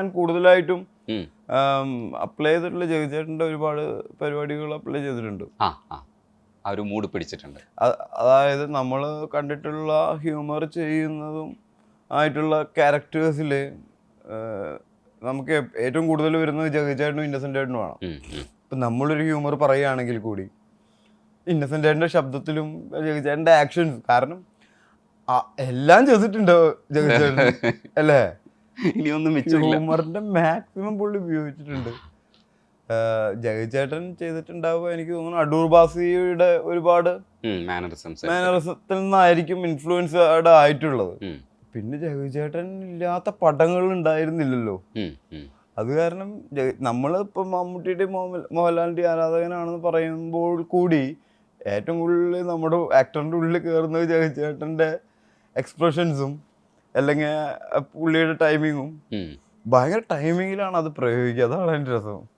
ഞാൻ കൂടുതലായിട്ടും അപ്ലൈ ചെയ്തിട്ടുള്ള ജഗതിച്ചേട്ടൻ്റെ ഒരുപാട് പരിപാടികൾ അപ്ലൈ ചെയ്തിട്ടുണ്ട്. ആ ഒരു മൂഡ് പിടിച്ചിട്ടുണ്ട്. അതായത് നമ്മൾ കണ്ടിട്ടുള്ള ഹ്യൂമർ ചെയ്യുന്നതും ആയിട്ടുള്ള ക്യാരക്ടേഴ്സിൽ നമുക്ക് ഏറ്റവും കൂടുതൽ വരുന്നത് ജഗതിച്ചേട്ടനും ഇന്നസെൻ്റ് ചേട്ടനുമാണ്. ഇപ്പം നമ്മളൊരു ഹ്യൂമർ പറയുകയാണെങ്കിൽ കൂടി ഇന്നസെൻ്റ് ചേട്ടൻ്റെ ശബ്ദത്തിലും ജഗതിച്ചേട്ടൻ്റെ ആക്ഷൻസ്, കാരണം എല്ലാം ചെയ്തിട്ടുണ്ടോ ജഗതിച്ചേട്ടൻ അല്ലേ? ഇനിയൊന്നും ഹ്യൂമറിന്റെ മാക്സിമം പുള്ളി ഉപയോഗിച്ചിട്ടുണ്ട്. ജഗതിച്ചേട്ടൻ ചെയ്തിട്ടുണ്ടാവുക എനിക്ക് തോന്നുന്നു അടൂർ ബാസിയുടെ ഒരുപാട് മാനറിസത്തിൽ നിന്നായിരിക്കും ഇൻഫ്ലുവൻസ്ഡ് ആയിട്ടുള്ളത്. പിന്നെ ജഗതിച്ചേട്ടൻ ഇല്ലാത്ത പടങ്ങൾ ഉണ്ടായിരുന്നില്ലല്ലോ. അത് കാരണം നമ്മളിപ്പം മമ്മൂട്ടിയുടെയും മോഹൻലാലിൻ്റെയും ആരാധകനാണെന്ന് പറയുമ്പോൾ കൂടി ഏറ്റവും കൂടുതൽ നമ്മുടെ ആക്ടറിൻ്റെ ഉള്ളിൽ കയറുന്നത് ജഗതിച്ചേട്ടൻ്റെ എക്സ്പ്രഷൻസും അല്ലെങ്കിൽ പുള്ളിയുടെ ടൈമിങ്ങും ഭയങ്കര ടൈമിങ്ങിലാണ് അത് പ്രയോഗിക്കുക. അതാണ് അതിൻ്റെ രസം.